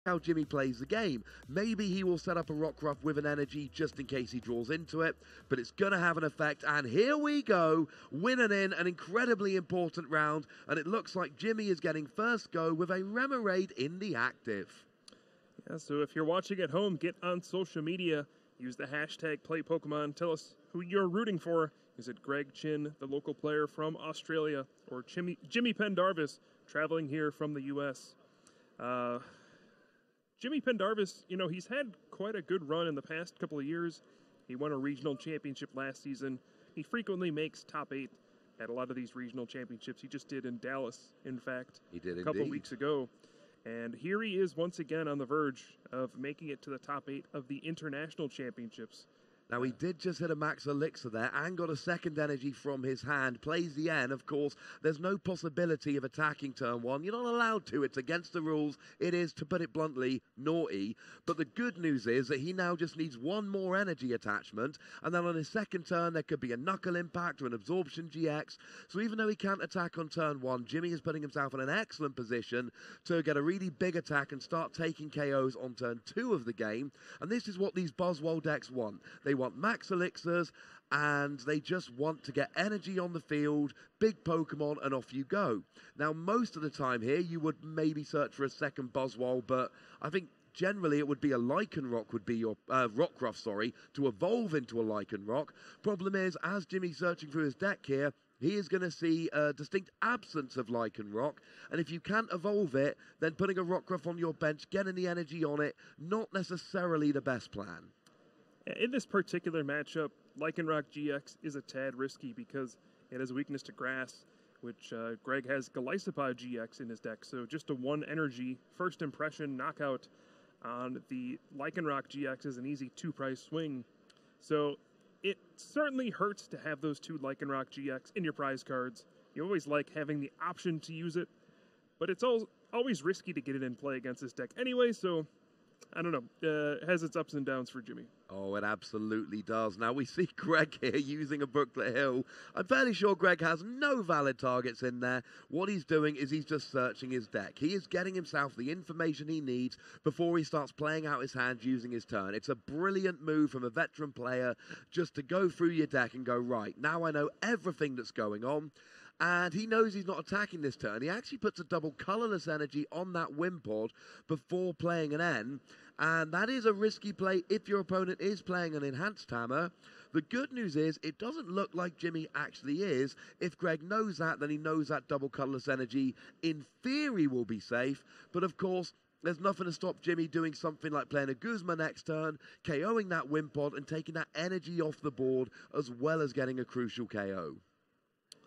how Jimmy plays the game. Maybe he will set up a Rockruff with an energy just in case he draws into it, but it's going to have an effect. And here we go, winning in an incredibly important round, and it looks like Jimmy is getting first go with a Remoraid in the active. Yeah, so if you're watching at home, get on social media, use the hashtag #PlayPokemon, tell us who you're rooting for. Is it Greg Chin, the local player from Australia, or Jimmy Pendarvis, traveling here from the U.S.? Jimmy Pendarvis, you know, he's had quite a good run in the past couple of years. He won a regional championship last season. He frequently makes top 8 at a lot of these regional championships. He just did in Dallas, in fact, He did a couple indeed. weeks ago. And here he is once again on the verge of making it to the top 8 of the international championships. Now, he did just hit a max elixir there and got a second energy from his hand. Plays the N, of course. There's no possibility of attacking turn 1. You're not allowed to. It's against the rules. It is, to put it bluntly, naughty. But the good news is that he now just needs one more energy attachment. And then on his second turn, there could be a Knuckle Impact or an Absorption GX. So even though he can't attack on turn 1, Jimmy is putting himself in an excellent position to get a really big attack and start taking KOs on turn 2 of the game. And this is what these Buzzwole decks want. They want max elixirs, and they just want to get energy on the field, big Pokemon, and off you go. Now, most of the time here, you would maybe search for a second Buzzwole, but I think generally it would be a Lycanroc would be your Rockruff, sorry, to evolve into a Lycanroc. Problem is, as Jimmy's searching through his deck here, he is going to see a distinct absence of Lycanroc, and if you can't evolve it, then putting a Rockruff on your bench, getting the energy on it, not necessarily the best plan. In this particular matchup, Lycanroc GX is a tad risky because it has a weakness to grass, which Greg has Golisopod GX in his deck. So just a 1 energy first impression knockout on the Lycanroc GX is an easy 2-price swing. So it certainly hurts to have those 2 Lycanroc GX in your prize cards. You always like having the option to use it, but it's always risky to get it in play against this deck anyway, so I don't know. It has its ups and downs for Jimmy. Oh, it absolutely does. Now, we see Greg here using a Brooklet Hill. I'm fairly sure Greg has no valid targets in there. What he's doing is he's just searching his deck. He is getting himself the information he needs before he starts playing out his hand using his turn. It's a brilliant move from a veteran player just to go through your deck and go, right, now I know everything that's going on. And he knows he's not attacking this turn. He actually puts a double colorless energy on that Wimpod before playing an N. And that is a risky play if your opponent is playing an enhanced hammer. The good news is it doesn't look like Jimmy actually is. If Greg knows that, then he knows that double colorless energy in theory will be safe. But of course, there's nothing to stop Jimmy doing something like playing a Guzma next turn, KOing that Wimpod and taking that energy off the board as well as getting a crucial KO.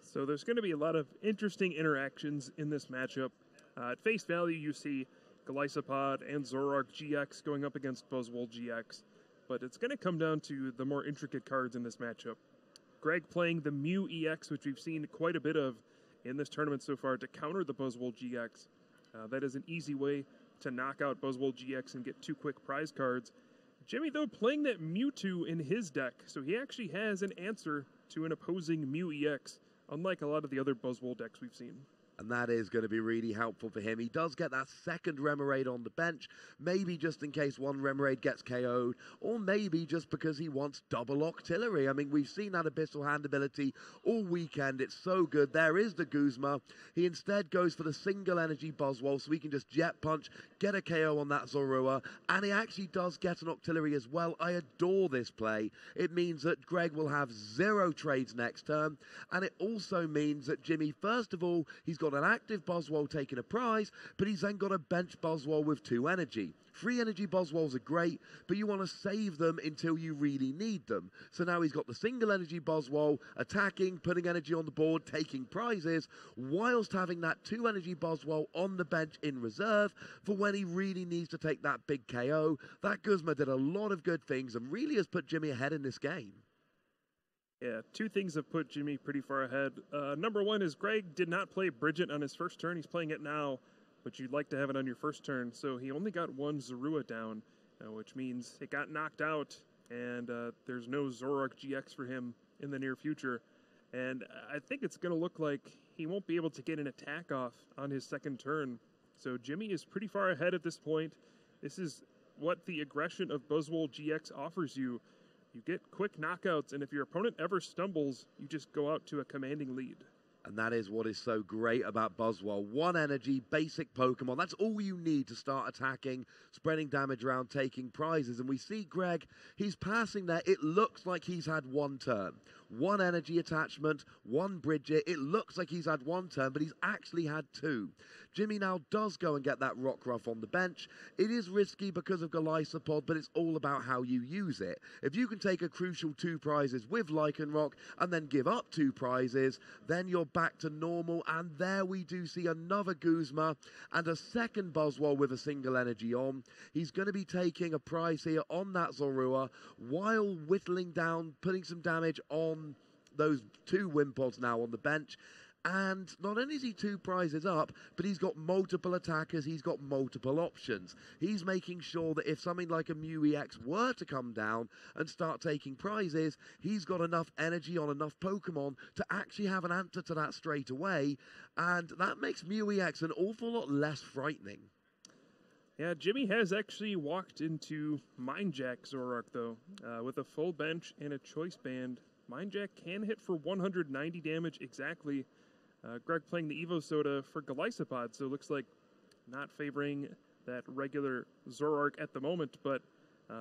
So there's going to be a lot of interesting interactions in this matchup. At face value, you see Golisopod and Zoroark GX going up against Buzzwole GX, but it's going to come down to the more intricate cards in this matchup. Greg playing the Mew EX, which we've seen quite a bit of in this tournament so far to counter the Buzzwole GX. That is an easy way to knock out Buzzwole GX and get 2 quick prize cards. Jimmy, though, playing that Mewtwo in his deck, so he actually has an answer to an opposing Mew EX, unlike a lot of the other Buzzwole decks we've seen. And that is going to be really helpful for him. He does get that second Remoraid on the bench, maybe just in case one Remoraid gets KO'd, or maybe just because he wants double Octillery. I mean, we've seen that Abyssal Hand ability all weekend. It's so good. There is the Guzma. He instead goes for the single energy Buzzwole, so he can just Jet Punch, get a KO on that Zorua, and he actually does get an Octillery as well. I adore this play. It means that Greg will have 0 trades next turn, and it also means that Jimmy, first of all, he's got an active Buzzwole taking a prize, but he's then got a bench Buzzwole with 2 energy. 3 energy Buzzwoles are great, but you want to save them until you really need them. So now he's got the single energy Buzzwole, attacking, putting energy on the board, taking prizes, whilst having that 2 energy Buzzwole on the bench in reserve for when he really needs to take that big KO. That Guzma did a lot of good things and really has put Jimmy ahead in this game. Yeah, 2 things have put Jimmy pretty far ahead. Number 1 is Greg did not play Bridget on his first turn. He's playing it now, but you'd like to have it on your first turn. So he only got 1 Zorua down, which means it got knocked out, and there's no Zoroark GX for him in the near future. And I think it's going to look like he won't be able to get an attack off on his second turn. So Jimmy is pretty far ahead at this point. This is what the aggression of Buzzwole GX offers you. You get quick knockouts, and if your opponent ever stumbles, you just go out to a commanding lead. And that is what is so great about Buzzwole. 1 energy, basic Pokemon. That's all you need to start attacking, spreading damage around, taking prizes. And we see Greg, he's passing there. It looks like he's had 1 turn. 1 energy attachment, 1 Bridget. It looks like he's had 1 turn, but he's actually had 2. Jimmy now does go and get that Rockruff on the bench. It is risky because of Golisopod, but it's all about how you use it. If you can take a crucial 2 prizes with Lycanroc and then give up 2 prizes, then you're back to normal. And there we do see another Guzma and a second Buzzwole with a single energy on. He's going to be taking a prize here on that Zorua while whittling down, putting some damage on those 2 Wimpods now on the bench. And not only is he 2 prizes up, but he's got multiple attackers, he's got multiple options. He's making sure that if something like a Mew EX were to come down and start taking prizes, he's got enough energy on enough Pokemon to actually have an answer to that straight away. And that makes Mew EX an awful lot less frightening. Yeah, Jimmy has actually walked into Mindjack Zoroark, though. With a full bench and a choice band, Mindjack can hit for 190 damage exactly. Greg playing the Evo Soda for Golisopod, so it looks like not favoring that regular Zoroark at the moment, but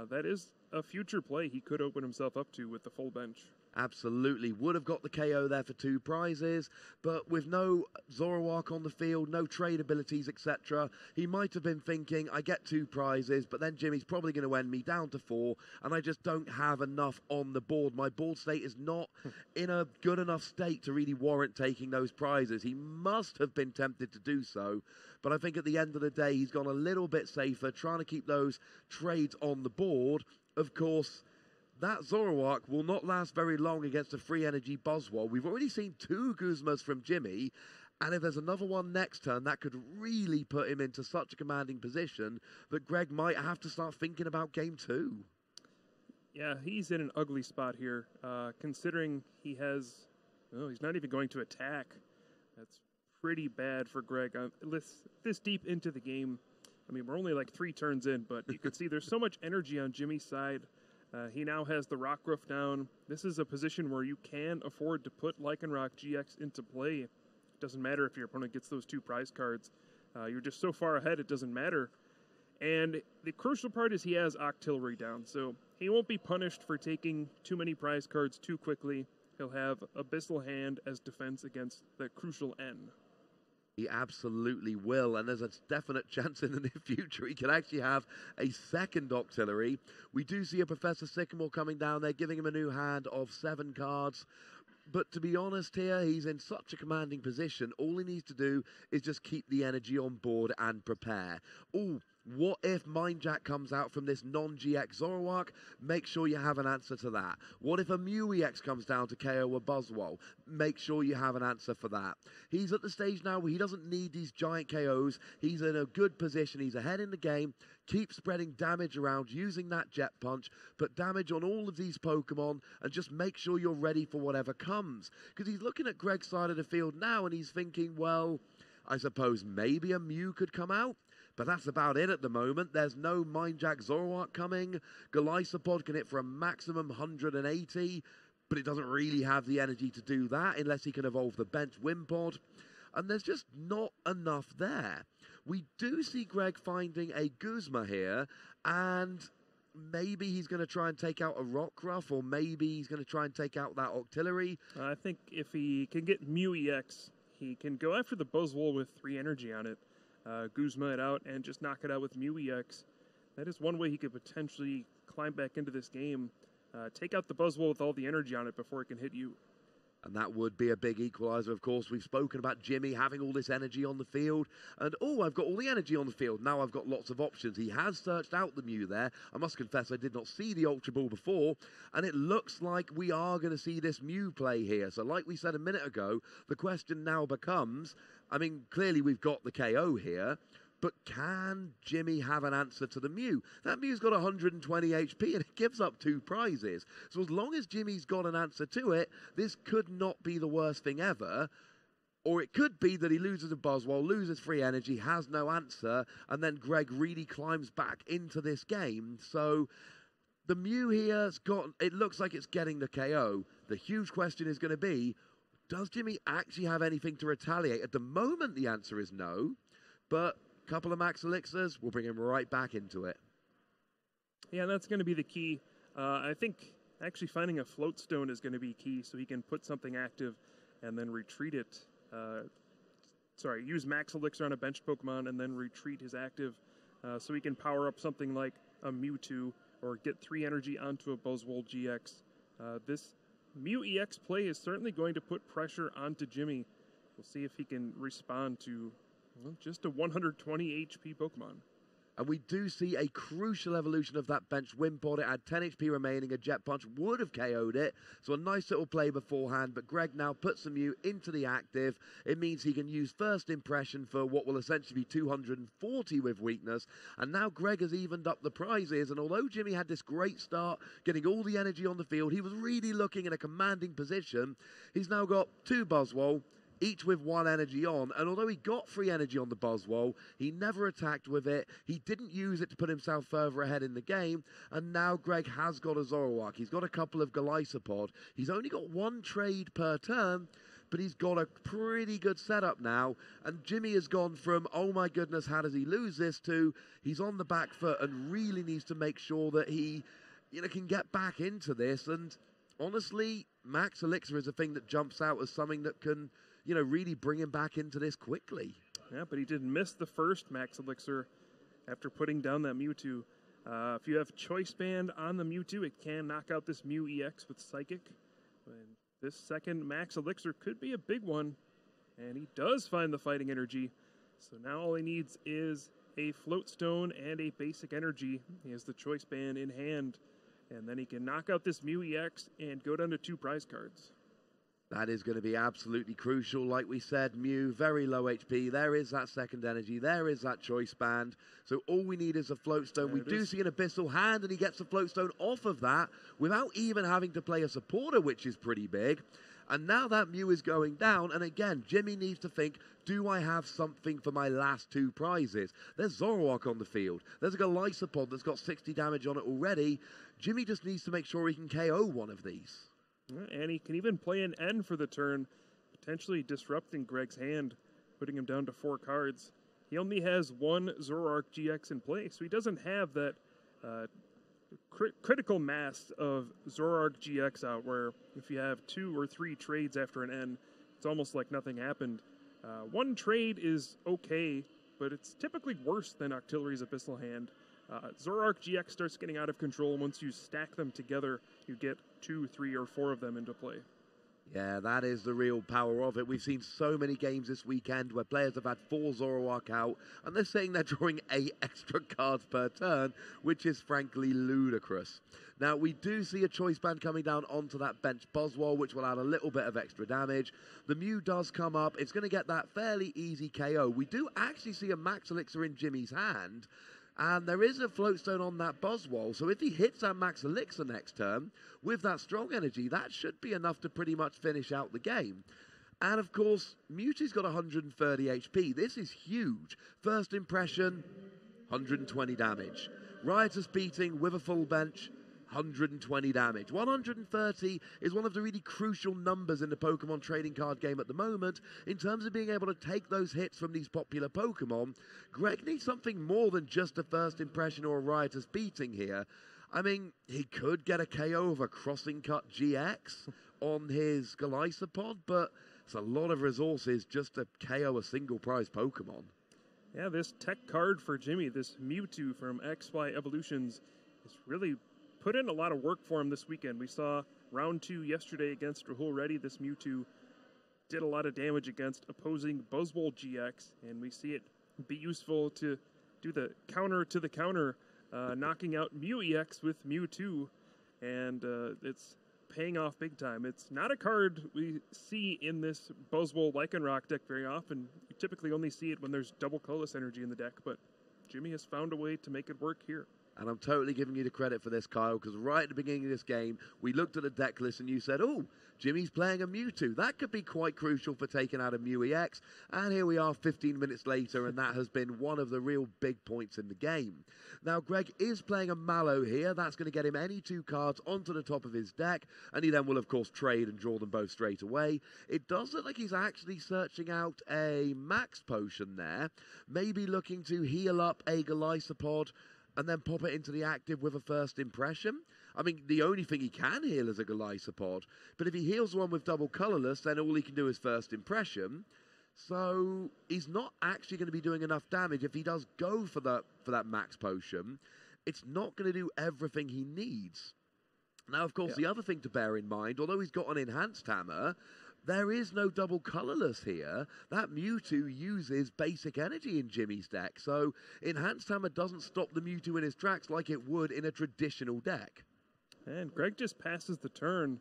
that is a future play he could open himself up to with the full bench. Absolutely. Would have got the KO there for 2 prizes, but with no Zoroark on the field, no trade abilities, etc., he might have been thinking, I get 2 prizes, but then Jimmy's probably going to end me down to 4, and I just don't have enough on the board. My board state is not in a good enough state to really warrant taking those prizes. He must have been tempted to do so, but I think at the end of the day, he's gone a little bit safer, trying to keep those trades on the board. Of course, that Zoroark will not last very long against a free energy Buzzwole. We've already seen 2 Guzmas from Jimmy, and if there's another one next turn, that could really put him into such a commanding position that Greg might have to start thinking about game 2. Yeah, he's in an ugly spot here, considering he has... Oh, he's not even going to attack. That's pretty bad for Greg. This deep into the game, I mean, we're only like 3 turns in, but you can see there's so much energy on Jimmy's side. He now has the Rockruff down. This is a position where you can afford to put Lycanroc GX into play. It doesn't matter if your opponent gets those 2 prize cards. You're just so far ahead, it doesn't matter. And the crucial part is he has Octillery down, so he won't be punished for taking too many prize cards too quickly. He'll have Abyssal Hand as defense against the crucial N. He absolutely will, and there's a definite chance in the near future he could actually have a second Octillery. We do see a Professor Sycamore coming down there, giving him a new hand of 7 cards. But to be honest here, he's in such a commanding position. All he needs to do is just keep the energy on board and prepare. Ooh, what if Mindjack comes out from this non-GX Zoroark? Make sure you have an answer to that. What if a Mew EX comes down to KO a Buzzwole? Make sure you have an answer for that. He's at the stage now where he doesn't need these giant KOs. He's in a good position. He's ahead in the game. Keep spreading damage around using that Jet Punch. Put damage on all of these Pokemon and just make sure you're ready for whatever comes. Because he's looking at Greg's side of the field now and he's thinking, well, I suppose maybe a Mew could come out. But that's about it at the moment. There's no Mindjack Zoroark coming. Golisopod can hit for a maximum 180, but it doesn't really have the energy to do that unless he can evolve the bench Wimpod. And there's just not enough there. We do see Greg finding a Guzma here, and maybe he's going to try and take out a Rockruff, or maybe he's going to try and take out that Octillery. I think if he can get Mew EX, he can go after the Buzzwole with 3 energy on it. Guzma it out and just knock it out with Mew EX. That is one way he could potentially climb back into this game. Take out the Buzzwole with all the energy on it before it can hit you. And that would be a big equalizer, of course. We've spoken about Jimmy having all this energy on the field. And, oh, I've got all the energy on the field. Now I've got lots of options. He has searched out the Mew there. I must confess I did not see the Ultra Ball before. And it looks like we are going to see this Mew play here. So like we said a minute ago, the question now becomes, I mean, clearly we've got the KO here. But can Jimmy have an answer to the Mew? That Mew's got 120 HP and it gives up 2 prizes. So as long as Jimmy's got an answer to it, this could not be the worst thing ever. Or it could be that he loses a Boswell, loses free energy, has no answer, and then Greg really climbs back into this game. So the Mew here, it looks like it's getting the KO. The huge question is going to be, does Jimmy actually have anything to retaliate? At the moment, the answer is no, but a couple of Max Elixirs will bring him right back into it. Yeah, that's going to be the key. I think actually finding a float stone is going to be key, so he can put something active and then retreat it. Use Max Elixir on a bench Pokemon and then retreat his active, so he can power up something like a Mewtwo or get 3 energy onto a Buzzwole GX. This Mew EX play is certainly going to put pressure onto Jimmy. We'll see if he can respond to just a 120 HP Pokemon. And we do see a crucial evolution of that bench Wimpod. It had 10 HP remaining. A Jet Punch would have KO'd it. So a nice little play beforehand. But Greg now puts the Mew into the active. It means he can use First Impression for what will essentially be 240 with weakness. And now Greg has evened up the prizes. And although Jimmy had this great start, getting all the energy on the field, he was really looking in a commanding position. He's now got 2 Buzzwole, each with 1 energy on, and although he got 3 energy on the Buzzwole, he never attacked with it. He didn't use it to put himself further ahead in the game, and now Greg has got a Zoroark. He's got a couple of Golisopod. He's only got 1 trade per turn, but he's got a pretty good setup now, and Jimmy has gone from, oh my goodness, how does he lose this, to he's on the back foot and really needs to make sure that he can get back into this. And honestly, Max Elixir is a thing that jumps out as something that can really bring him back into this quickly. Yeah, but he did miss the first Max Elixir after putting down that Mewtwo. If you have Choice Band on the Mewtwo, it can knock out this Mew EX with Psychic. And this second Max Elixir could be a big one, and he does find the fighting energy. So now all he needs is a Float Stone and a basic energy. He has the Choice Band in hand, and then he can knock out this Mew EX and go down to 2 prize cards. That is going to be absolutely crucial. Like we said, Mew, very low HP. There is that second energy. There is that Choice Band. So all we need is a Float Stone. We do see an Abyssal Hand, and he gets the Float Stone off of that without even having to play a supporter, which is pretty big. And now that Mew is going down, and again, Jimmy needs to think, do I have something for my last 2 prizes? There's Zoroark on the field. There's a Golisopod that's got 60 damage on it already. Jimmy just needs to make sure he can KO one of these. And he can even play an N for the turn, potentially disrupting Greg's hand, putting him down to 4 cards. He only has 1 Zoroark GX in play, so he doesn't have that critical mass of Zoroark GX out, where if you have 2 or 3 trades after an N, it's almost like nothing happened. 1 trade is okay, but it's typically worse than Octillery's Abyssal Hand. Zoroark GX starts getting out of control. Once you stack them together, you get 2, 3, or 4 of them into play. Yeah, that is the real power of it. We've seen so many games this weekend where players have had 4 Zoroark out, and they're saying they're drawing 8 extra cards per turn, which is frankly ludicrous. Now, we do see a Choice Band coming down onto that bench Buzzwole, which will add a little bit of extra damage. The Mew does come up. It's going to get that fairly easy KO. We do actually see a Max Elixir in Jimmy's hand, and there is a Float Stone on that Buzzwole, so if he hits that Max Elixir next turn, with that strong energy, that should be enough to pretty much finish out the game. And of course, Mewtwo's got 130 HP. This is huge. First Impression, 120 damage. Riotous Beating with a full bench, 120 damage. 130 is one of the really crucial numbers in the Pokemon trading card game at the moment in terms of being able to take those hits from these popular Pokemon. Greg needs something more than just a First Impression or a Riotous Beating here. I mean, he could get a KO of a Crossing Cut GX on his Golisopod, but it's a lot of resources just to KO a single prize Pokemon. Yeah, this tech card for Jimmy, this Mewtwo from XY Evolutions, is really put in a lot of work for him this weekend. We saw round 2 yesterday against Rahul Reddy. This Mewtwo did a lot of damage against opposing Buzzwole GX, and we see it be useful to do the counter to the counter, knocking out Mew EX with Mewtwo, and it's paying off big time. It's not a card we see in this Buzzwole Lycanroc deck very often. You typically only see it when there's double colorless energy in the deck, but Jimmy has found a way to make it work here. And I'm totally giving you the credit for this, Kyle, because right at the beginning of this game, we looked at the deck list and you said, oh, Jimmy's playing a Mewtwo. That could be quite crucial for taking out a Mew EX. And here we are 15 minutes later, and that has been one of the real big points in the game. Now, Greg is playing a Mallow here. That's going to get him any 2 cards onto the top of his deck, and he then will, of course, trade and draw them both straight away. It does look like he's actually searching out a Max Potion there, maybe looking to heal up a Golisopod and then pop it into the active with a first impression. I mean, the only thing he can heal is a Golisopod, but if he heals one with double colorless, then all he can do is first impression. So he's not actually going to be doing enough damage. If he does go for that Max Potion, it's not going to do everything he needs. Now, of course, the other thing to bear in mind, although he's got an Enhanced Hammer, there is no double colorless here. That Mewtwo uses basic energy in Jimmy's deck. So Enhanced Hammer doesn't stop the Mewtwo in his tracks like it would in a traditional deck. And Greg just passes the turn.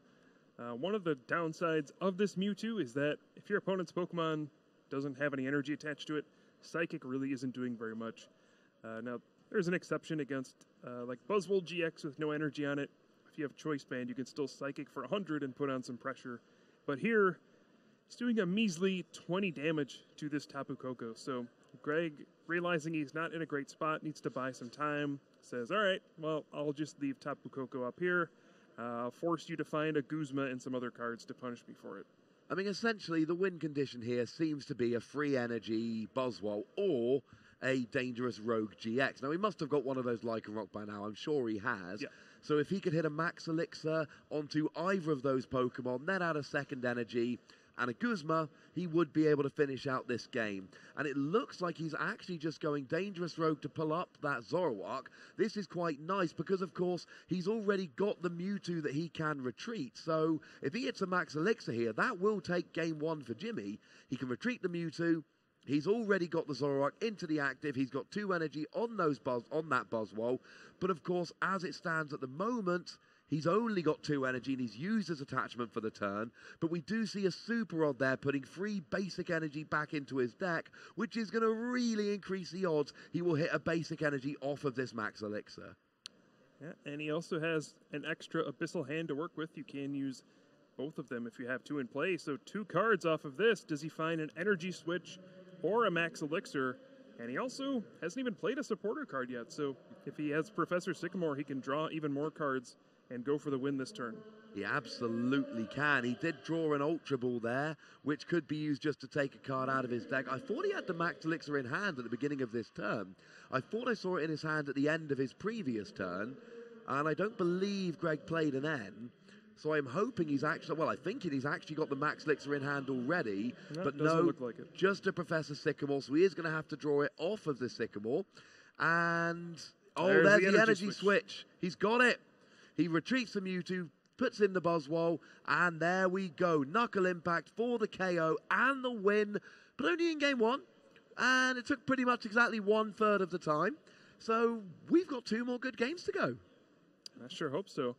One of the downsides of this Mewtwo is that if your opponent's Pokemon doesn't have any energy attached to it, Psychic really isn't doing very much. Now, there's an exception against like Buzzwole GX with no energy on it. If you have Choice Band, you can still Psychic for 100 and put on some pressure. But here, he's doing a measly 20 damage to this Tapu Koko. So Greg, realizing he's not in a great spot, needs to buy some time, says, all right, well, I'll just leave Tapu Koko up here. I'll force you to find a Guzma and some other cards to punish me for it. I mean, essentially, the win condition here seems to be a free energy Buzzwole or a dangerous Rogue GX. Now, he must have got one of those Lycanroc by now. I'm sure he has. Yeah. So if he could hit a Max Elixir onto either of those Pokemon, then add a second energy and a Guzma, he would be able to finish out this game. And it looks like he's actually just going Dangerous Rogue to pull up that Zoroark. This is quite nice because, of course, he's already got the Mewtwo that he can retreat. So if he hits a Max Elixir here, that will take game 1 for Jimmy. He can retreat the Mewtwo. He's already got the Zoroark into the active. He's got 2 energy on that Buzzwole. But, of course, as it stands at the moment, he's only got 2 energy and he's used his attachment for the turn. But we do see a Super Rod there putting 3 basic energy back into his deck, which is going to really increase the odds he will hit a basic energy off of this Max Elixir. Yeah, and he also has an extra Abyssal Hand to work with. You can use both of them if you have 2 in play. So 2 cards off of this. Does he find an Energy Switch or a Max Elixir? And he also hasn't even played a supporter card yet. So if he has Professor Sycamore, he can draw even more cards and go for the win this turn. He absolutely can. He did draw an Ultra Ball there, which could be used just to take a card out of his deck. I thought he had the Max Elixir in hand at the beginning of this turn. I thought I saw it in his hand at the end of his previous turn, and I don't believe Greg played an N. So I'm hoping he's actually, well, I think he's actually got the Max Elixir in hand already. But no, look like it. Just a Professor Sycamore. So he is going to have to draw it off of the Sycamore. And, oh, there's the energy switch. He's got it. He retreats the Mewtwo, puts in the Buzzwole, and there we go. Knuckle Impact for the KO and the win, but only in game 1. And it took pretty much exactly 1/3 of the time. So we've got 2 more good games to go. I sure hope so.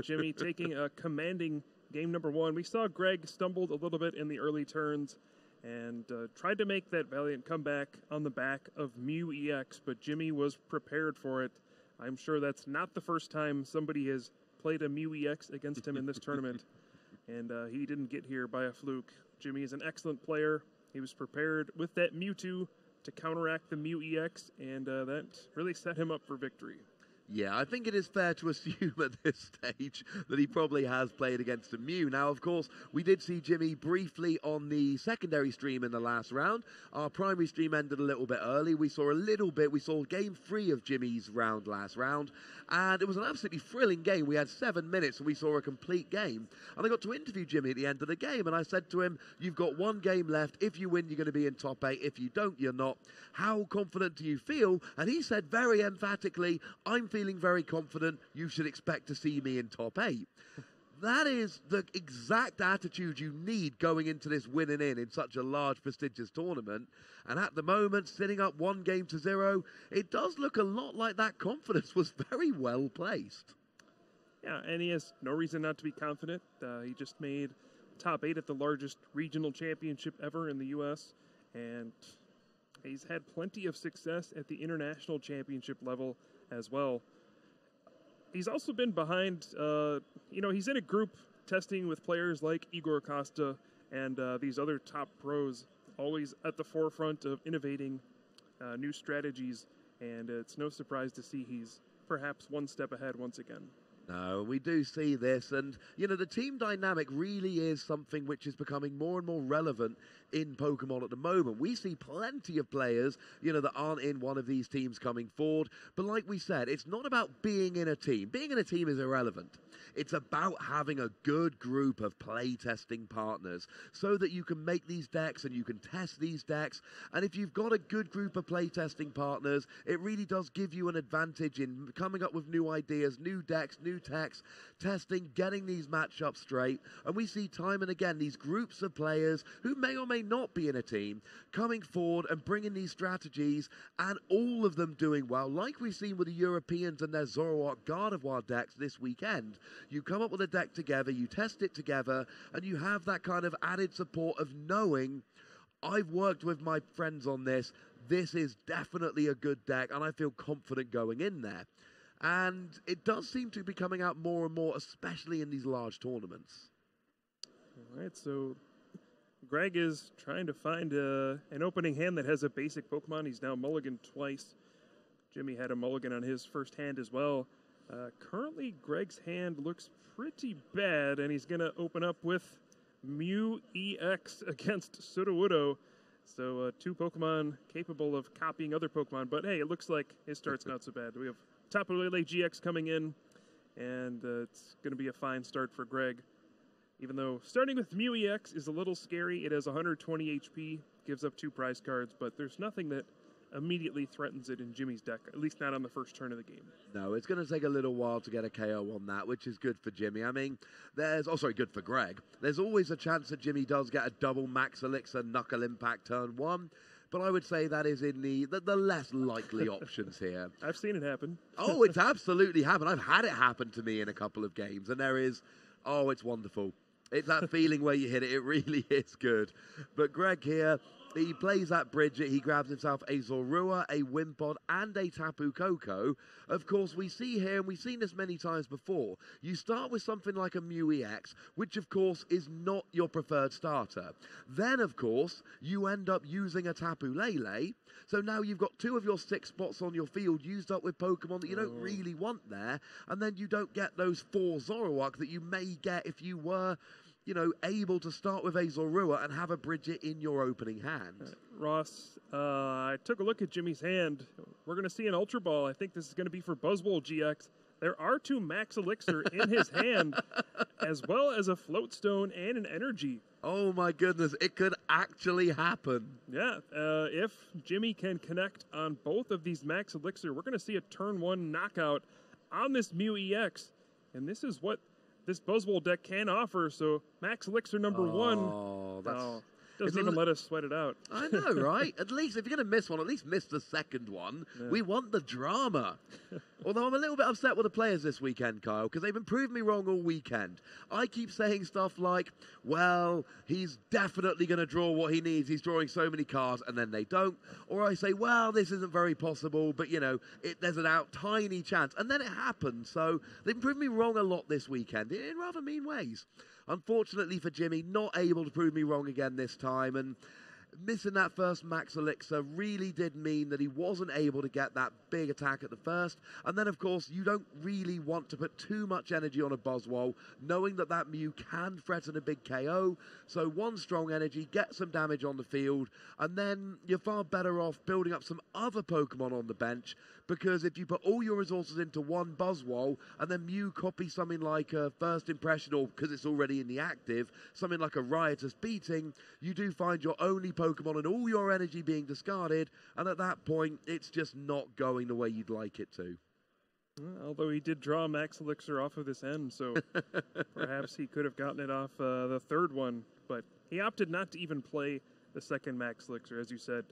Jimmy taking a commanding game number 1. We saw Greg stumbled a little bit in the early turns and tried to make that valiant comeback on the back of Mew EX, but Jimmy was prepared for it. I'm sure that's not the first time somebody has played a Mew EX against him in this tournament, and he didn't get here by a fluke. Jimmy is an excellent player. He was prepared with that Mewtwo to counteract the Mew EX, and that really set him up for victory. Yeah, I think it is fair to assume at this stage that he probably has played against a Mew. Now, of course, we did see Jimmy briefly on the secondary stream in the last round. Our primary stream ended a little bit early. We saw a little bit. We saw game 3 of Jimmy's round last round, and it was an absolutely thrilling game. We had 7 minutes, and we saw a complete game. And I got to interview Jimmy at the end of the game, and I said to him, you've got 1 game left. If you win, you're going to be in top 8. If you don't, you're not. How confident do you feel? And he said very emphatically, I'm feeling very confident. You should expect to see me in top 8. That is the exact attitude you need going into this winning in such a large, prestigious tournament. And at the moment, sitting up 1-0, it does look a lot like that confidence was very well placed. Yeah, and he has no reason not to be confident. He just made top 8 at the largest regional championship ever in the U.S., and he's had plenty of success at the international championship level as well. He's also been behind, he's in a group testing with players like Igor Costa and these other top pros, always at the forefront of innovating new strategies, and it's no surprise to see he's perhaps one step ahead once again. No, we do see this, and the team dynamic really is something which is becoming more and more relevant in Pokemon at the moment. We see plenty of players, that aren't in one of these teams coming forward, but like we said, it's not about being in a team. Being in a team is irrelevant. It's about having a good group of playtesting partners so that you can make these decks and you can test these decks, and if you've got a good group of playtesting partners, it really does give you an advantage in coming up with new ideas, new decks, new techs, testing, getting these matchups straight. And we see time and again these groups of players who may or may not be in a team coming forward and bringing these strategies, and all of them doing well, like we've seen with the Europeans and their Zoroark Gardevoir decks this weekend. You come up with a deck together, you test it together, and you have that kind of added support of knowing, I've worked with my friends on this, this is definitely a good deck, and I feel confident going in there. And it does seem to be coming out more and more, especially in these large tournaments. All right, so Greg is trying to find an opening hand that has a basic Pokemon. He's now mulliganed twice. Jimmy had a mulligan on his first hand as well. Currently, Greg's hand looks pretty bad, and he's going to open up with Mew EX against Sudowoodo. So 2 Pokemon capable of copying other Pokemon, but hey, it looks like his start's not so bad. We have Tapu Lele GX coming in, and it's going to be a fine start for Greg. Even though starting with Mew EX is a little scary, it has 120 HP, gives up 2 prize cards, but there's nothing that immediately threatens it in Jimmy's deck, at least not on the first turn of the game. No, it's going to take a little while to get a KO on that, which is good for Jimmy. I mean, good for Greg. There's always a chance that Jimmy does get a double Max Elixir Knuckle Impact turn 1, but I would say that is in the less likely options here. I've seen it happen. Oh, it's absolutely happened. I've had it happen to me in a couple of games, and it's wonderful. It's that feeling where you hit it. It really is good. But Greg here, he plays that Bridget. He grabs himself a Zorua, a Wimpod, and a Tapu Koko. Of course, we see here, and we've seen this many times before, you start with something like a Mew EX, which, of course, is not your preferred starter. Then, of course, you end up using a Tapu Lele. So now you've got 2 of your 6 spots on your field used up with Pokemon that you don't really want there. And then you don't get those 4 Zoroark that you may get if you were, able to start with a Zorua and have a Bridget in your opening hand. Ross, I took a look at Jimmy's hand. We're going to see an Ultra Ball. I think this is going to be for Buzzwole GX. There are 2 Max Elixir in his hand, as well as a Float Stone and an Energy. Oh my goodness, it could actually happen. Yeah, if Jimmy can connect on both of these Max Elixir, we're going to see a turn 1 knockout on this Mew EX. And this is what this Buzzwole deck can offer. So Max Elixir number 1. Doesn't even let us sweat it out. I know, right? At least, if you're going to miss one, at least miss the second one. Yeah. We want the drama. Although I'm a little bit upset with the players this weekend, Kyle, because they've been proving me wrong all weekend. I keep saying stuff like, well, he's definitely going to draw what he needs. He's drawing so many cards, and then they don't. Or I say, well, this isn't very possible, but, there's an tiny chance. And then it happens. So they've been proving me wrong a lot this weekend in rather mean ways. Unfortunately for Jimmy, not able to prove me wrong again this time, and missing that first Max Elixir really did mean that he wasn't able to get that big attack at the first. And then, of course, you don't really want to put too much energy on a Buzzwole, knowing that that Mew can threaten a big KO. So 1 strong energy, get some damage on the field, and then you're far better off building up some other Pokemon on the bench, because if you put all your resources into 1 Buzzwole, and then Mew copies something like a First Impression, or because it's already in the active, something like a Riotous Beating, you do find your only Pokemon and all your energy being discarded, and at that point, it's just not going the way you'd like it to. Although he did draw Max Elixir off of this end, so perhaps he could have gotten it off the third one, but he opted not to even play the second Max Elixir, as you said.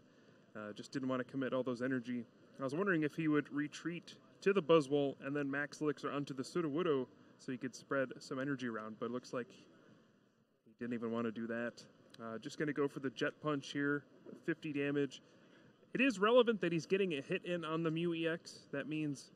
Just didn't want to commit all those energy. I was wondering if he would retreat to the Buzzwole and then Max Elixir onto the Sudowoodo so he could spread some energy around, but it looks like he didn't even want to do that. Just going to go for the Jet Punch here, 50 damage. It is relevant that he's getting a hit in on the Mew EX. That means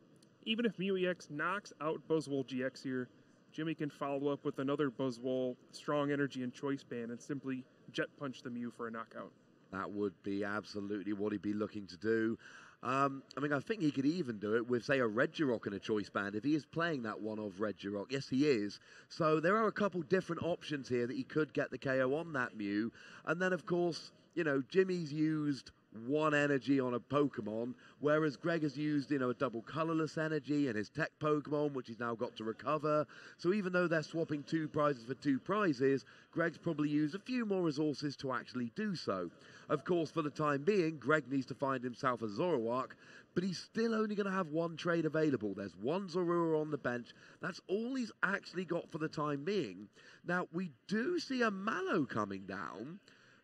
even if Mew EX knocks out Buzzwole GX here, Jimmy can follow up with another Buzzwole, Strong Energy, and Choice Band and simply Jet Punch the Mew for a knockout. That would be absolutely what he'd be looking to do. I mean, I think he could even do it with, say, a Regirock and a Choice Band if he is playing that one of Regirock. Yes, he is. So there are a couple different options here that he could get the KO on that Mew. And then, of course, you know, Jimmy's used one energy on a Pokemon, whereas Greg has used, you know, a double colorless energy and his tech Pokemon, which he's now got to recover. So even though they're swapping 2 prizes for 2 prizes, Greg's probably used a few more resources to actually do so. Of course, for the time being, Greg needs to find himself a Zoroark, but he's still only going to have 1 trade available. There's 1 Zorua on the bench. That's all he's actually got for the time being. Now, we do see a Mallow coming down,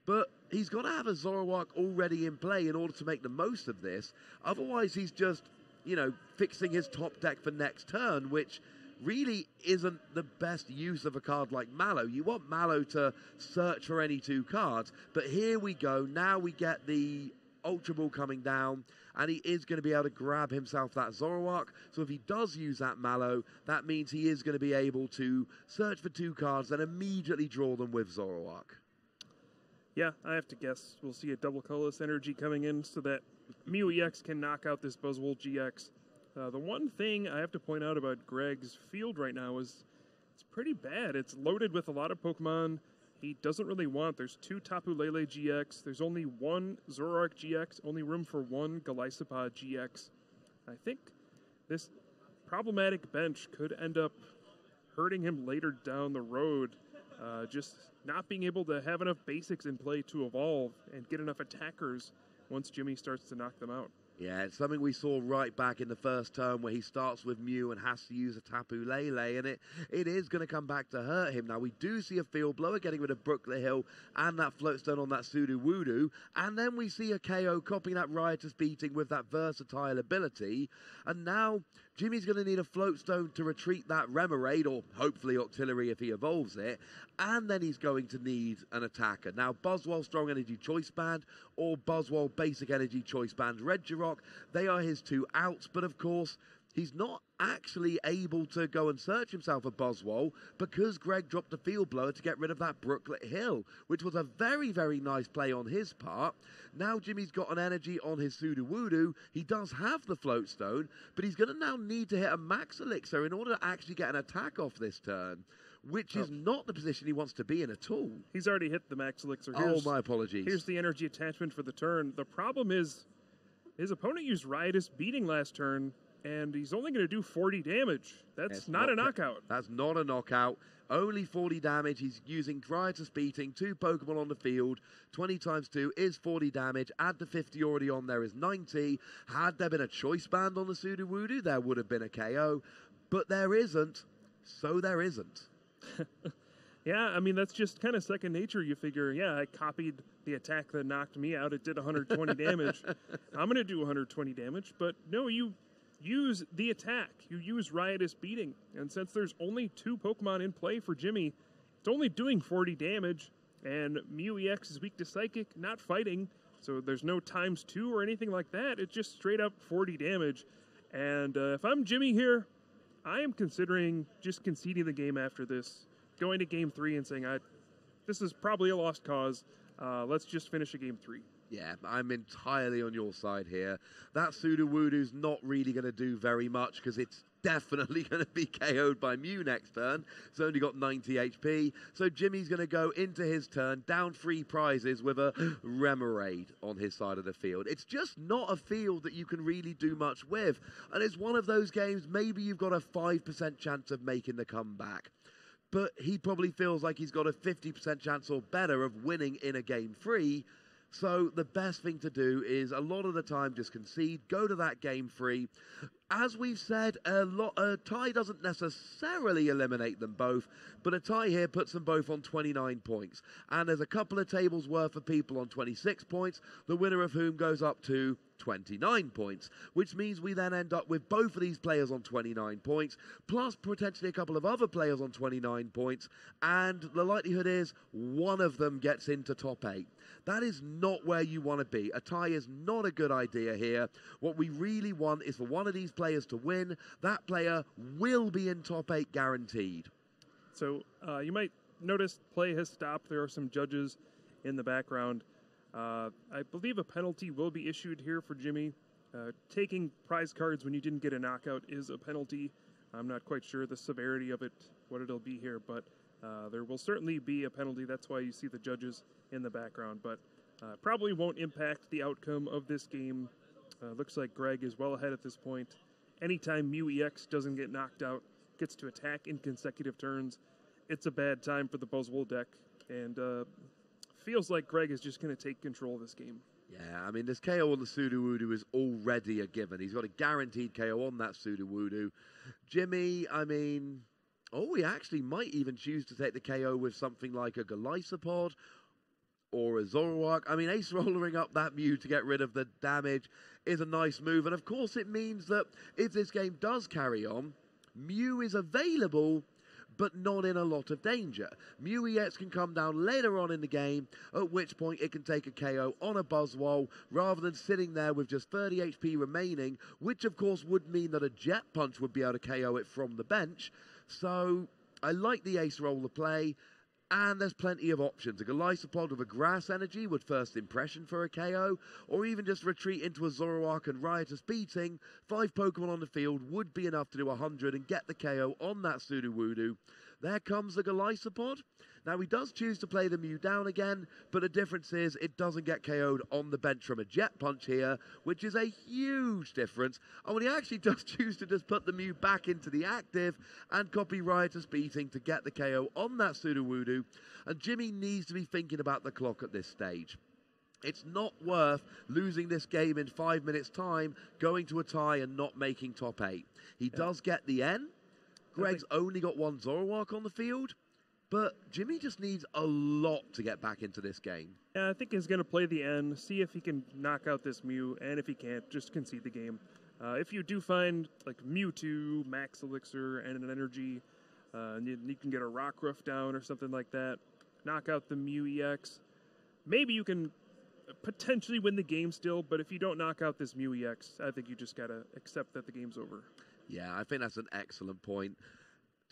but he's got to have a Zoroark already in play in order to make the most of this. Otherwise, he's just, you know, fixing his top deck for next turn, which really isn't the best use of a card like Mallow. You want Mallow to search for any 2 cards, but here we go. Now we get the Ultra Ball coming down, and he is going to be able to grab himself that Zoroark. So if he does use that Mallow, that means he is going to be able to search for 2 cards and immediately draw them with Zoroark. Yeah, I have to guess we'll see a double colorless energy coming in so that Mew EX can knock out this Buzzwole GX. The one thing I have to point out about Greg's field right now is it's pretty bad. It's loaded with a lot of Pokemon he doesn't really want. There's 2 Tapu Lele GX. There's only 1 Zoroark GX, only room for 1 Golisopod GX. I think this problematic bench could end up hurting him later down the road. Just not being able to have enough basics in play to evolve and get enough attackers once Jimmy starts to knock them out. Yeah, it's something we saw right back in the first turn where he starts with Mew and has to use a Tapu Lele, and it is going to come back to hurt him. Now, we do see a Field Blower getting rid of Brooklet Hill and that Floatstone on that Sudowoodo, and then we see a KO copying that Riotous Beating with that versatile ability, and now Jimmy's going to need a Floatstone to retreat that Remoraid, or hopefully Octillery if he evolves it, and then he's going to need an attacker. Now, Buzzwole Strong Energy Choice Band or Buzzwole Basic Energy Choice Band Regirock, they are his 2 outs, but of course, he's not actually able to go and search himself a Buzzwole because Greg dropped a Field Blower to get rid of that Brooklet Hill, which was a very, very nice play on his part. Now Jimmy's got an energy on his Sudowoodo. He does have the Floatstone, but he's going to now need to hit a Max Elixir in order to actually get an attack off this turn, which is not the position he wants to be in at all. He's already hit the Max Elixir. My apologies. Here's the energy attachment for the turn. The problem is his opponent used Riotous Beating last turn, and he's only going to do 40 damage. That's not a knockout. That's not a knockout. Only 40 damage. He's using Riotous Beating, 2 Pokemon on the field. 20 times 2 is 40 damage. Add the 50 already on there is 90. Had there been a Choice Band on the Sudowoodo, there would have been a KO. But there isn't, so there isn't. Yeah, I mean, that's just kind of second nature. You figure, yeah, I copied the attack that knocked me out. It did 120 damage. I'm going to do 120 damage. But no, you use the attack. You use Riotous Beating. And since there's only 2 Pokemon in play for Jimmy, it's only doing 40 damage. And Mew EX is weak to Psychic, not fighting. So there's no ×2 or anything like that. It's just straight up 40 damage. And if I'm Jimmy here, I am considering just conceding the game after this, going to game 3 and saying, this is probably a lost cause. Let's just finish a game 3. Yeah, I'm entirely on your side here. That Sudowoodo's not really going to do very much because it's definitely going to be KO'd by Mew next turn. It's only got 90 HP. So Jimmy's going to go into his turn, down 3 prizes with a Remoraid on his side of the field. It's just not a field that you can really do much with. And it's one of those games, maybe you've got a 5% chance of making the comeback. But he probably feels like he's got a 50% chance or better of winning in a game 3. So the best thing to do is a lot of the time just concede, go to that game 3. As we've said, a tie doesn't necessarily eliminate them both, but a tie here puts them both on 29 points. And there's a couple of tables worth of people on 26 points, the winner of whom goes up to 29 points, which means we then end up with both of these players on 29 points, plus potentially a couple of other players on 29 points, and the likelihood is one of them gets into top 8. That is not where you want to be. A tie is not a good idea here. What we really want is for one of these players to win. That player will be in top 8 guaranteed. So you might notice play has stopped. There are some judges in the background. I believe a penalty will be issued here for Jimmy. Taking prize cards when you didn't get a knockout is a penalty. I'm not quite sure the severity of it, what it'll be here, but there will certainly be a penalty. That's why you see the judges in the background, but probably won't impact the outcome of this game. Looks like Greg is well ahead at this point. Anytime Mew EX doesn't get knocked out, gets to attack in consecutive turns, it's a bad time for the Buzzwole deck, and feels like Greg is just going to take control of this game. Yeah, I mean, this KO on the Sudowoodo is already a given. He's got a guaranteed KO on that Sudowoodo. Jimmy, I mean, he actually might even choose to take the KO with something like a Golisopod or a Zoroark. I mean, Ace Rollering up that Mew to get rid of the damage is a nice move. And of course, it means that if this game does carry on, Mew is available, but not in a lot of danger. Mew EX can come down later on in the game, at which point it can take a KO on a Buzzwole, rather than sitting there with just 30 HP remaining, which of course would mean that a Jet Punch would be able to KO it from the bench. So I like the Ace Roller play, and there's plenty of options. A Golisopod with a Grass Energy would first impression for a KO, or even just retreat into a Zoroark and Riotous Beating. 5 Pokemon on the field would be enough to do 100 and get the KO on that Sudowoodo. There comes the Golisopod. Now, he does choose to play the Mew down again, but the difference is it doesn't get KO'd on the bench from a Jet Punch here, which is a huge difference. And when he actually does choose to just put the Mew back into the active and copy Riotous Beating to get the KO on that Sudowoodo, and Jimmy needs to be thinking about the clock at this stage. It's not worth losing this game in 5 minutes' time, going to a tie and not making top 8. He does get the N. Greg's only got 1 Zoroark on the field. But Jimmy just needs a lot to get back into this game. Yeah, I think he's going to play the N, see if he can knock out this Mew, and if he can't, just concede the game. If you do find like Mewtwo, Max Elixir, and an Energy, and you can get a Rockruff down or something like that, knock out the Mew EX, maybe you can potentially win the game still, but if you don't knock out this Mew EX, I think you just got to accept that the game's over. Yeah, I think that's an excellent point.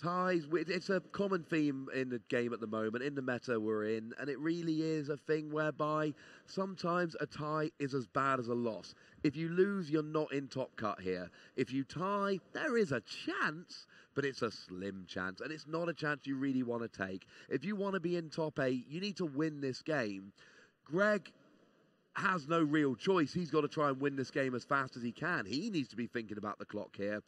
Ties, it's a common theme in the game at the moment, in the meta we're in, and it really is a thing whereby sometimes a tie is as bad as a loss. If you lose, you're not in top cut here. If you tie, there is a chance, but it's a slim chance, and it's not a chance you really want to take. If you want to be in top 8, you need to win this game. Greg has no real choice. He's got to try and win this game as fast as he can. He needs to be thinking about the clock here.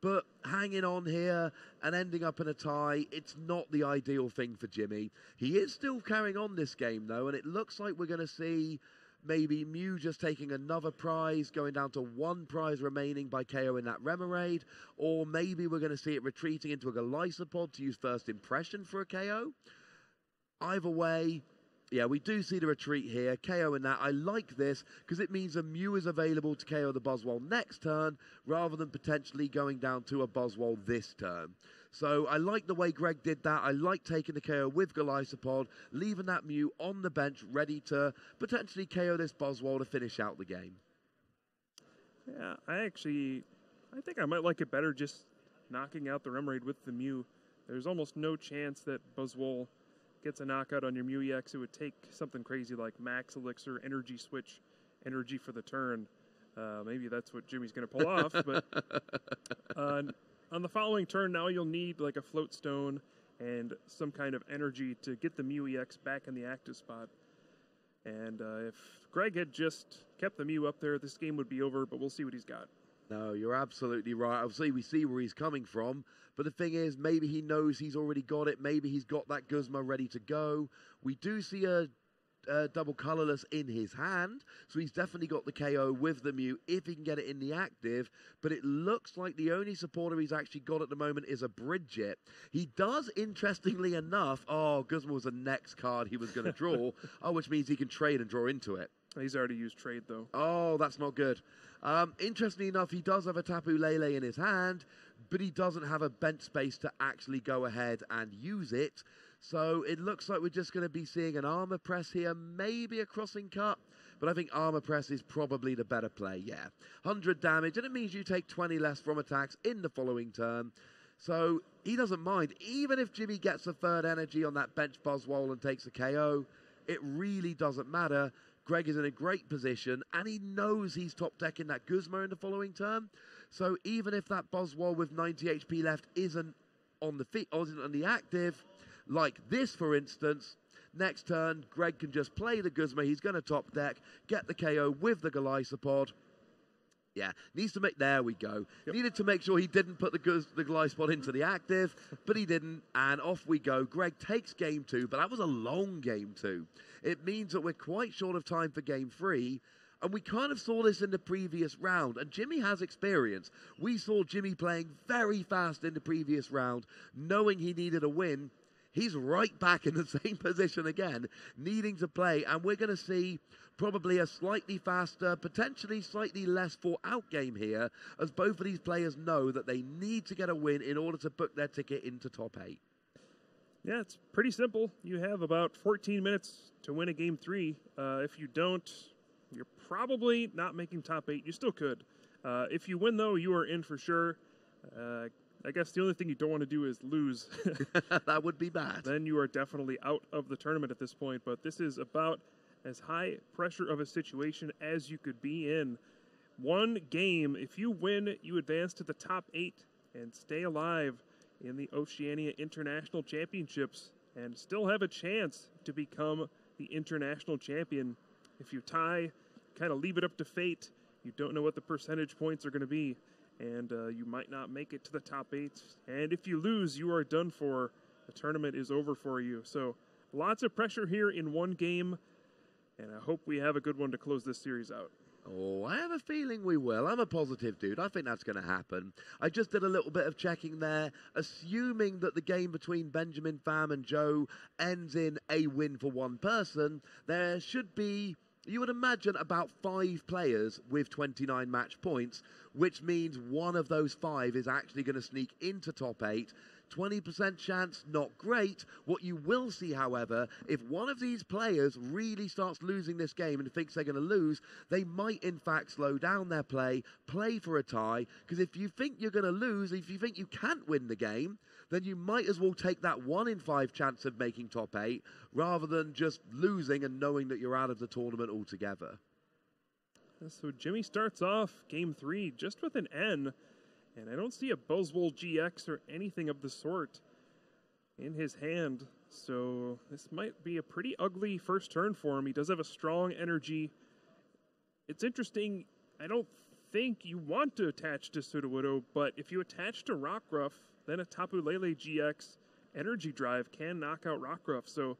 But hanging on here and ending up in a tie, it's not the ideal thing for Jimmy. He is still carrying on this game, though, and it looks like we're going to see maybe Mew just taking another prize, going down to 1 prize remaining by KO in that Remoraid, or maybe we're going to see it retreating into a Golisopod to use first impression for a KO. Either way, yeah, we do see the retreat here, KO in that. I like this because it means a Mew is available to KO the Buzzwole next turn rather than potentially going down to a Buzzwole this turn. So I like the way Greg did that. I like taking the KO with Golisopod, leaving that Mew on the bench ready to potentially KO this Buzzwole to finish out the game. Yeah, I think I might like it better just knocking out the Remoraid with the Mew. There's almost no chance that Buzzwole gets a knockout on your Mew EX. It would take something crazy like Max Elixir, Energy Switch, Energy for the turn. Maybe that's what Jimmy's going to pull off. But on the following turn, now you'll need like a Float Stone and some kind of energy to get the Mew EX back in the active spot. And if Greg had just kept the Mew up there, this game would be over, but we'll see what he's got. No, you're absolutely right. Obviously, we see where he's coming from. But the thing is, maybe he knows he's already got it. Maybe he's got that Guzma ready to go. We do see a double colorless in his hand. So he's definitely got the KO with the Mew if he can get it in the active. But it looks like the only supporter he's actually got at the moment is a Bridget. He does, interestingly enough, Guzma was the next card he was going to draw. Which means he can trade and draw into it. He's already used trade, though. Oh, that's not good. Interestingly enough, he does have a Tapu Lele in his hand, but he doesn't have a bench space to actually go ahead and use it. So it looks like we're just going to be seeing an Armor Press here, maybe a Crossing Cut, but I think Armor Press is probably the better play, yeah. 100 damage, and it means you take 20 less from attacks in the following turn. So he doesn't mind. Even if Jimmy gets a third energy on that bench Buzzwole and takes a KO, it really doesn't matter. Greg is in a great position, and he knows he's top decking that Guzma in the following turn. So even if that Buzzwole with 90 HP left isn't on the feet, or isn't on the active, like this, for instance, next turn, Greg can just play the Guzma. He's going to top deck, get the KO with the Golisopod. Yeah, needs to make, there we go. Yep. Needed to make sure he didn't put the Golisopod into the active, but he didn't, and off we go. Greg takes game 2, but that was a long game 2. It means that we're quite short of time for game 3, and we kind of saw this in the previous round, and Jimmy has experience. We saw Jimmy playing very fast in the previous round, knowing he needed a win. He's right back in the same position again, needing to play, and we're going to see probably a slightly faster, potentially slightly less thought-out game here, as both of these players know that they need to get a win in order to book their ticket into top 8. Yeah, it's pretty simple. You have about 14 minutes to win a game 3. If you don't, you're probably not making top 8. You still could. If you win, though, you are in for sure. I guess the only thing you don't want to do is lose. That would be bad. Then you are definitely out of the tournament at this point. But this is about as high pressure of a situation as you could be in. One game, if you win, you advance to the top 8 and stay alive in the Oceania International Championships and still have a chance to become the international champion. If you tie, kind of leave it up to fate. You don't know what the percentage points are going to be, and you might not make it to the top 8. And if you lose, you are done for. The tournament is over for you. So lots of pressure here in one game, and I hope we have a good one to close this series out. Oh, I have a feeling we will. I'm a positive dude. I think that's going to happen. I just did a little bit of checking there, assuming that the game between Benjamin Pham and Joe ends in a win for one person. There should be, you would imagine, about 5 players with 29 match points, which means one of those 5 is actually going to sneak into top 8. 20% chance, not great. What you will see, however, if one of these players really starts losing this game and thinks they're going to lose, they might in fact slow down their play for a tie, because if you think you're going to lose, if you think you can't win the game, then you might as well take that 1 in 5 chance of making top 8 rather than just losing and knowing that you're out of the tournament altogether. So Jimmy starts off game 3 just with an N. And I don't see a Buzzwole GX or anything of the sort in his hand. So this might be a pretty ugly first turn for him. He does have a strong energy. It's interesting. I don't think you want to attach to Sudowoodo, but if you attach to Rockruff, then a Tapu Lele GX energy drive can knock out Rockruff. So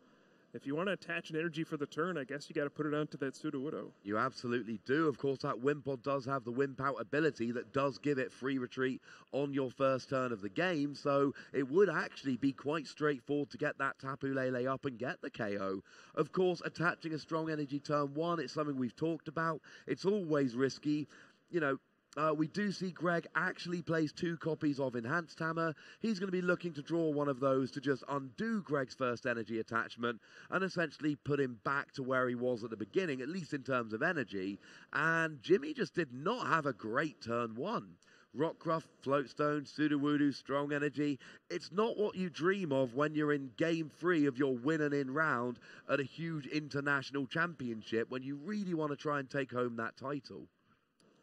if you want to attach an energy for the turn, I guess you got to put it onto that Sudowoodo. You absolutely do. Of course, that Wimpod does have the Wimp Out ability that does give it free retreat on your first turn of the game, so it would actually be quite straightforward to get that Tapu Lele up and get the KO. Of course, attaching a strong energy turn 1, it's something we've talked about. It's always risky. You know, we do see Greg actually plays 2 copies of Enhanced Hammer. He's going to be looking to draw one of those to just undo Greg's first energy attachment and essentially put him back to where he was at the beginning, at least in terms of energy. And Jimmy just did not have a great turn 1. Rockruff, Floatstone, Sudowoodo, strong energy. It's not what you dream of when you're in game 3 of your win and in round at a huge international championship when you really want to try and take home that title.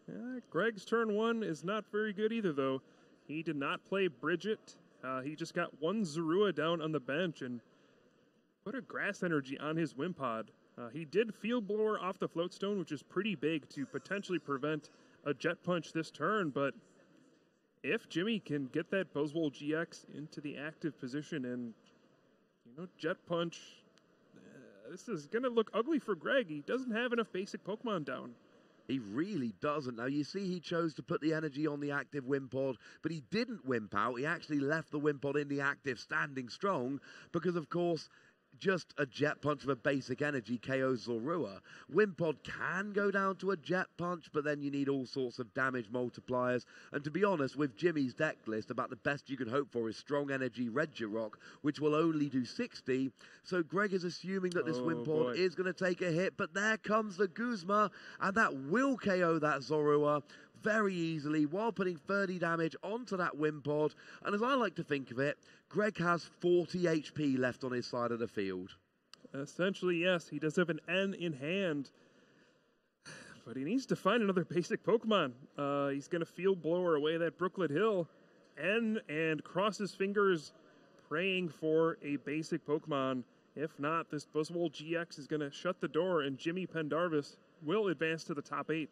Yeah, Greg's turn 1 is not very good either, though. He did not play Bridget. He just got 1 Zorua down on the bench and put a grass energy on his Wimpod. He did Field Blower off the Floatstone, which is pretty big to potentially prevent a Jet Punch this turn, but if Jimmy can get that Buzzwole GX into the active position and, Jet Punch, this is going to look ugly for Greg. He doesn't have enough basic Pokemon down. He really doesn't. Now, you see he chose to put the energy on the active Wimpod, but he didn't Wimp Out. He actually left the Wimpod in the active standing strong because, of course, just a Jet Punch of a basic energy KOs Zorua. Wimpod can go down to a Jet Punch, but then you need all sorts of damage multipliers. And to be honest, with Jimmy's deck list, about the best you can hope for is strong energy Regirock, which will only do 60. So Greg is assuming that this Wimpod is going to take a hit, but there comes the Guzma, and that will KO that Zorua very easily while putting 30 damage onto that Wimpod. And as I like to think of it, Greg has 40 HP left on his side of the field. Essentially, yes. He does have an N in hand, but he needs to find another basic Pokemon. He's going to Field Blower away that Brooklet Hill, N, and cross his fingers, praying for a basic Pokemon. If not, this Buzzwole GX is going to shut the door, and Jimmy Pendarvis will advance to the top 8.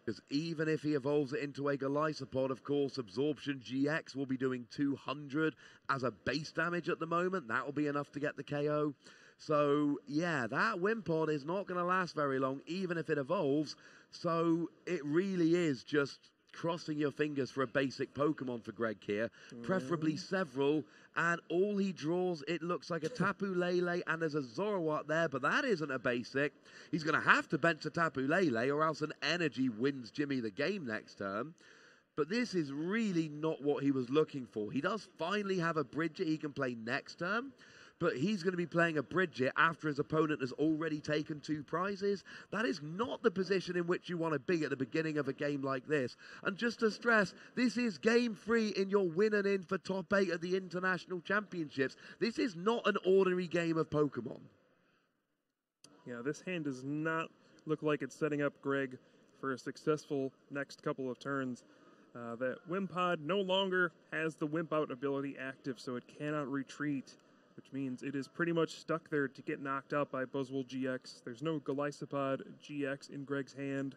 Because even if he evolves it into a Golisopod, of course, Absorption GX will be doing 200 as a base damage at the moment. That will be enough to get the KO. So, yeah, that Wimpod is not going to last very long, even if it evolves. So, it really is just crossing your fingers for a basic Pokemon for Greg here, preferably several, and all he draws, it looks like a Tapu Lele, and there's a Zoroark there, but that isn't a basic. He's going to have to bench a Tapu Lele, or else an energy wins Jimmy the game next turn. But this is really not what he was looking for. He does finally have a Bridget he can play next turn, but he's going to be playing a Bridget after his opponent has already taken 2 prizes. That is not the position in which you want to be at the beginning of a game like this. And just to stress, this is game 3 in your win and in for top 8 at the International Championships. This is not an ordinary game of Pokemon. Yeah, this hand does not look like it's setting up Greg for a successful next couple of turns. That Wimpod no longer has the Wimp Out ability active, so it cannot retreat, which means it is pretty much stuck there to get knocked out by Buzzwole GX. There's no Golisopod GX in Greg's hand,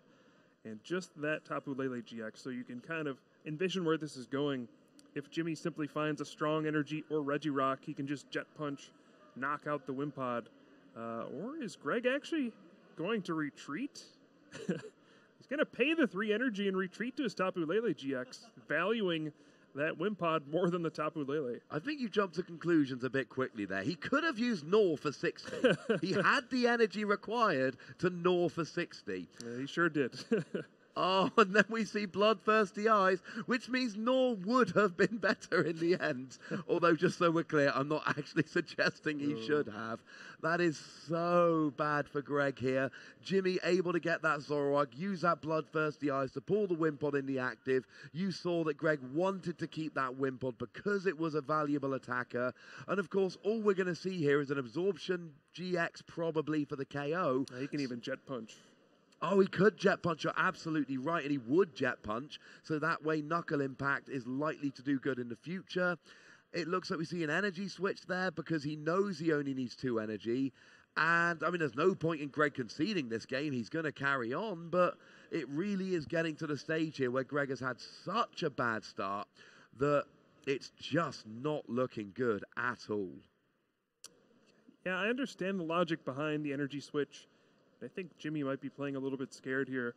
and just that Tapu Lele GX, so you can kind of envision where this is going. If Jimmy simply finds a strong energy or Regirock, he can just Jet Punch, knock out the Wimpod. Or is Greg actually going to retreat? He's going to pay the 3 energy and retreat to his Tapu Lele GX, valuing that Wimpod more than the Tapu Lele. I think you jumped to conclusions a bit quickly there. He could have used Gnaw for 60. He had the energy required to Gnaw for 60. Yeah, he sure did. Oh, and then we see Bloodthirsty Eyes, which means Gnaw would have been better in the end. Although, just so we're clear, I'm not actually suggesting he should have. That is so bad for Greg here. Jimmy able to get that Zoroark, use that Bloodthirsty Eyes to pull the Wimpod in the active. You saw that Greg wanted to keep that Wimpod because it was a valuable attacker. And of course, all we're going to see here is an Absorption GX probably for the KO. He can even Jet Punch. Oh, he could Jet Punch, you're absolutely right, and he would Jet Punch, so that way Knuckle Impact is likely to do good in the future. It looks like we see an energy switch there because he knows he only needs 2 energy, and, I mean, there's no point in Greg conceding this game. He's going to carry on, but it really is getting to the stage here where Greg has had such a bad start that it's just not looking good at all. Yeah, I understand the logic behind the energy switch. I think Jimmy might be playing a little bit scared here.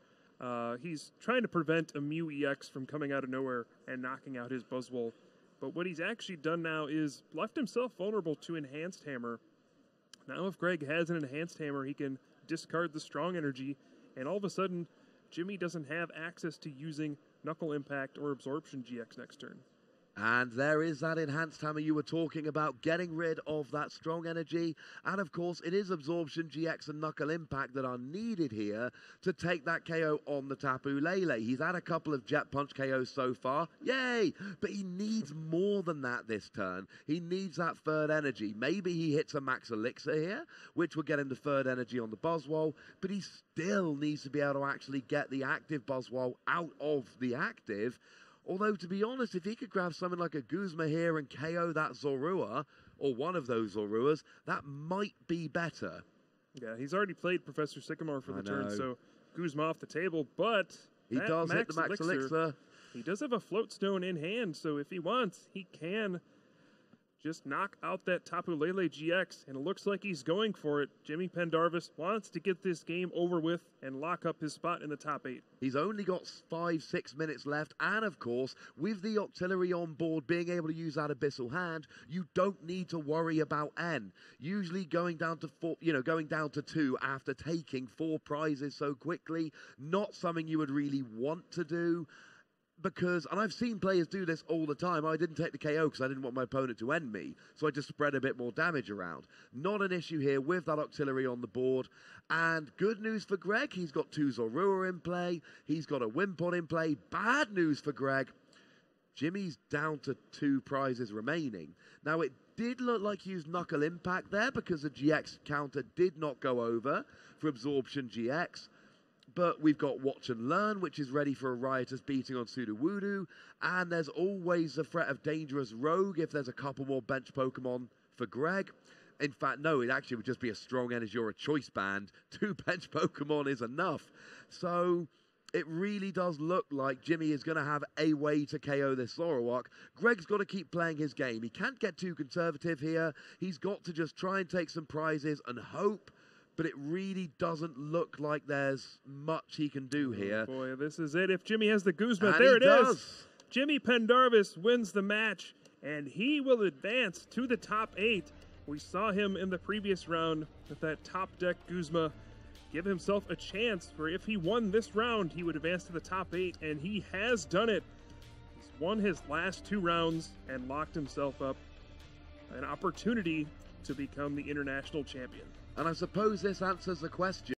He's trying to prevent a Mew EX from coming out of nowhere and knocking out his Buzzwole. But what he's actually done now is left himself vulnerable to Enhanced Hammer. Now if Greg has an Enhanced Hammer, he can discard the strong energy, and all of a sudden, Jimmy doesn't have access to using Knuckle Impact or Absorption GX next turn. And there is that Enhanced Hammer you were talking about, getting rid of that strong energy. And of course, it is Absorption GX and Knuckle Impact that are needed here to take that KO on the Tapu Lele. He's had a couple of Jet Punch KOs so far. Yay! But he needs more than that this turn. He needs that 3rd energy. Maybe he hits a Max Elixir here, which will get him the 3rd energy on the Buzzwole. But he still needs to be able to actually get the active Buzzwole out of the active. Although, to be honest, if he could grab something like a Guzma here and KO that Zorua, or one of those Zoruas, that might be better. Yeah, he's already played Professor Sycamore for the turn, so Guzma off the table, but he does hit the Max Elixir. He does have a Float Stone in hand, so if he wants, he can just knock out that Tapu Lele GX, and it looks like he's going for it. Jimmy Pendarvis wants to get this game over with and lock up his spot in the top 8. He's only got 5-6 minutes left, and of course, with the Octillery on board, being able to use that Abyssal hand, you don't need to worry about N. Usually going down to 4, going down to 2 after taking 4 prizes so quickly, not something you would really want to do. Because, and I've seen players do this all the time, I didn't take the KO because I didn't want my opponent to end me, so I just spread a bit more damage around. Not an issue here with that Octillery on the board. And good news for Greg, he's got 2 Zorua in play, he's got a Wimpod in play. Bad news for Greg, Jimmy's down to 2 prizes remaining. Now it did look like he used Knuckle Impact there because the GX counter did not go over for Absorption GX. But we've got Watch and Learn, which is ready for a Riotous beating on Sudowoodo. And there's always the threat of Dangerous Rogue if there's a couple more bench Pokemon for Greg. In fact, no, it actually would just be a Strong Energy or a Choice Band. 2 bench Pokemon is enough. So it really does look like Jimmy is going to have a way to KO this Zoroark. Greg's got to keep playing his game. He can't get too conservative here. He's got to just try and take some prizes and hope. But it really doesn't look like there's much he can do here. Boy, this is it. If Jimmy has the Guzma, and there it does. is. Jimmy Pendarvis wins the match, and he will advance to the top 8. We saw him in the previous round with that top deck Guzma give himself a chance for if he won this round, he would advance to the top 8, and he has done it. He's won his last 2 rounds and locked himself up an opportunity to become the international champion. And I suppose this answers the question.